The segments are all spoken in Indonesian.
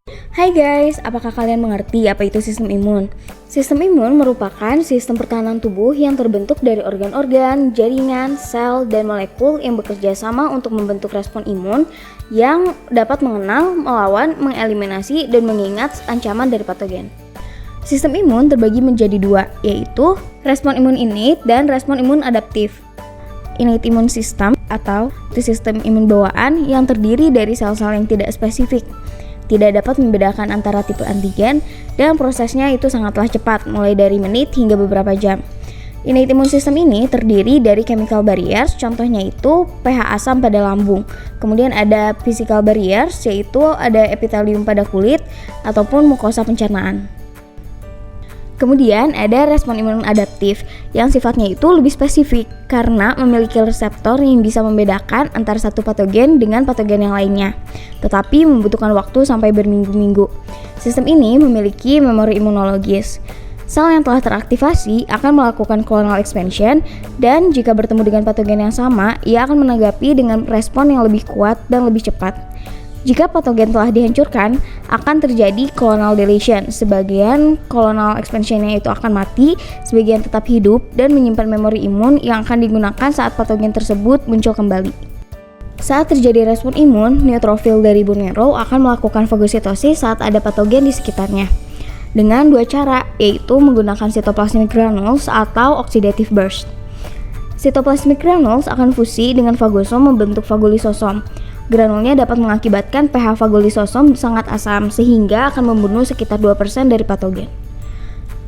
Hai guys, apakah kalian mengerti apa itu sistem imun? Sistem imun merupakan sistem pertahanan tubuh yang terbentuk dari organ-organ, jaringan, sel, dan molekul yang bekerja sama untuk membentuk respon imun yang dapat mengenal, melawan, mengeliminasi, dan mengingat ancaman dari patogen. Sistem imun terbagi menjadi dua, yaitu respon imun innate dan respon imun adaptif. Innate immune system atau sistem imun bawaan yang terdiri dari sel-sel yang tidak spesifik, tidak dapat membedakan antara tipe antigen, dan prosesnya itu sangatlah cepat, mulai dari menit hingga beberapa jam. Innate immune system ini terdiri dari chemical barriers, contohnya itu pH asam pada lambung. Kemudian ada physical barriers, yaitu ada epitelium pada kulit ataupun mukosa pencernaan. Kemudian ada respon imun adaptif yang sifatnya itu lebih spesifik karena memiliki reseptor yang bisa membedakan antara satu patogen dengan patogen yang lainnya, tetapi membutuhkan waktu sampai berminggu-minggu. Sistem ini memiliki memori imunologis. Sel yang telah teraktivasi akan melakukan clonal expansion, dan jika bertemu dengan patogen yang sama, ia akan menanggapi dengan respon yang lebih kuat dan lebih cepat. Jika patogen telah dihancurkan, akan terjadi clonal deletion. Sebagian clonal expansion-nya itu akan mati, sebagian tetap hidup dan menyimpan memori imun yang akan digunakan saat patogen tersebut muncul kembali. Saat terjadi respon imun, neutrofil dari bone marrow akan melakukan fagositosis saat ada patogen di sekitarnya. Dengan dua cara, yaitu menggunakan cytoplasmic granules atau oxidative burst. Cytoplasmic granules akan fusi dengan fagosom membentuk fagolysosom. Granulnya dapat mengakibatkan pH fagolysosom sangat asam sehingga akan membunuh sekitar 2% dari patogen.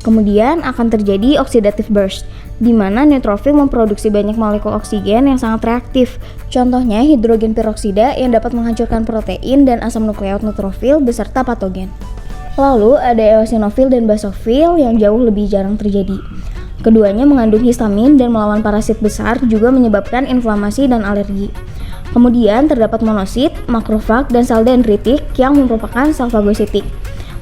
Kemudian akan terjadi oxidative burst, di mana neutrofil memproduksi banyak molekul oksigen yang sangat reaktif. Contohnya hidrogen peroksida yang dapat menghancurkan protein dan asam nukleot neutrofil beserta patogen. Lalu ada eosinofil dan basofil yang jauh lebih jarang terjadi. Keduanya mengandung histamin dan melawan parasit besar, juga menyebabkan inflamasi dan alergi. Kemudian terdapat monosit, makrofag, dan sel dendritik yang merupakan sel fagositik.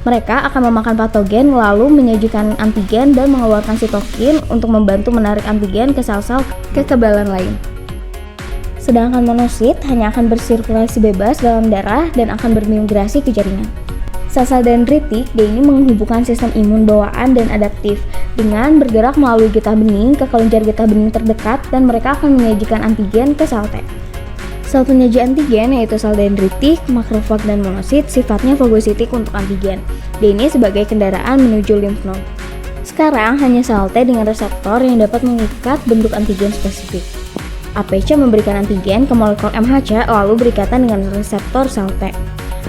Mereka akan memakan patogen lalu menyajikan antigen dan mengeluarkan sitokin untuk membantu menarik antigen ke sel-sel kekebalan lain. Sedangkan monosit hanya akan bersirkulasi bebas dalam darah dan akan bermigrasi ke jaringan. Sel-sel dendritik ini menghubungkan sistem imun bawaan dan adaptif dengan bergerak melalui getah bening ke kelenjar getah bening terdekat, dan mereka akan menyajikan antigen ke sel T. Sel penyaji antigen yaitu sel dendritik, makrofag, dan monosit sifatnya fagositik untuk antigen. Ini sebagai kendaraan menuju lymph node. Sekarang hanya sel T dengan reseptor yang dapat mengikat bentuk antigen spesifik. APC memberikan antigen ke molekul MHC lalu berikatan dengan reseptor sel T.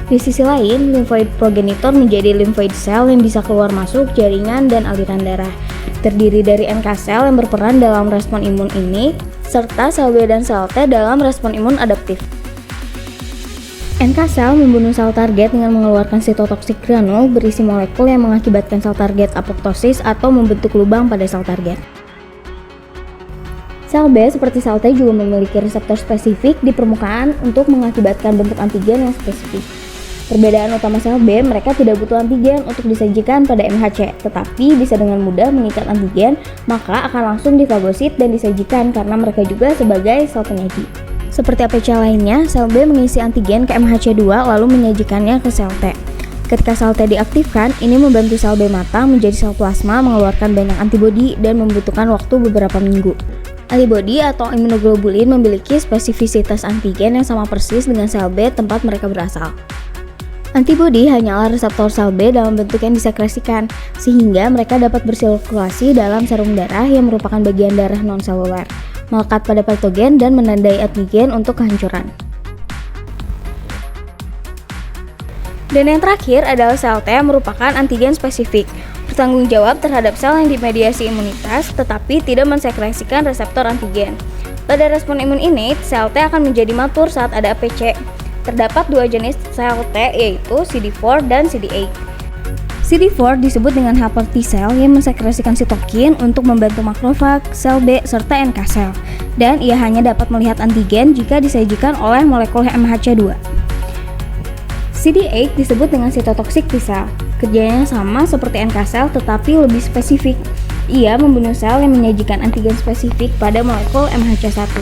Di sisi lain, lymphoid progenitor menjadi lymphoid cell yang bisa keluar masuk jaringan dan aliran darah. Terdiri dari NK sel yang berperan dalam respon imun ini, serta sel B dan sel T dalam respon imun adaptif. NK sel membunuh sel target dengan mengeluarkan cytotoxic granule berisi molekul yang mengakibatkan sel target apoptosis atau membentuk lubang pada sel target. Sel B seperti sel T juga memiliki reseptor spesifik di permukaan untuk mengakibatkan bentuk antigen yang spesifik. Perbedaan utama sel B, mereka tidak butuh antigen untuk disajikan pada MHC, tetapi bisa dengan mudah mengikat antigen, maka akan langsung difagosit dan disajikan karena mereka juga sebagai sel penyaji. Seperti APC lainnya, sel B mengisi antigen ke MHC2 lalu menyajikannya ke sel T. Ketika sel T diaktifkan, ini membantu sel B matang menjadi sel plasma mengeluarkan banyak antibodi dan membutuhkan waktu beberapa minggu. Antibodi atau imunoglobulin memiliki spesifisitas antigen yang sama persis dengan sel B tempat mereka berasal. Antibodi hanyalah reseptor sel B dalam bentuk yang disekresikan, sehingga mereka dapat bersirkulasi dalam serum darah yang merupakan bagian darah non-seluler, melekat pada patogen dan menandai antigen untuk kehancuran. Dan yang terakhir adalah sel T yang merupakan antigen spesifik, bertanggung jawab terhadap sel yang dimediasi imunitas tetapi tidak mensekresikan reseptor antigen. Pada respon imun innate, sel T akan menjadi matur saat ada APC. Terdapat dua jenis sel T, yaitu CD4 dan CD8. CD4 disebut dengan helper T cell yang mensekresikan sitokin untuk membantu makrofag, sel B, serta NK sel, dan ia hanya dapat melihat antigen jika disajikan oleh molekul MHC2. CD8 disebut dengan cytotoxic T cell. Kerjanya sama seperti NK sel tetapi lebih spesifik. Ia membunuh sel yang menyajikan antigen spesifik pada molekul MHC1.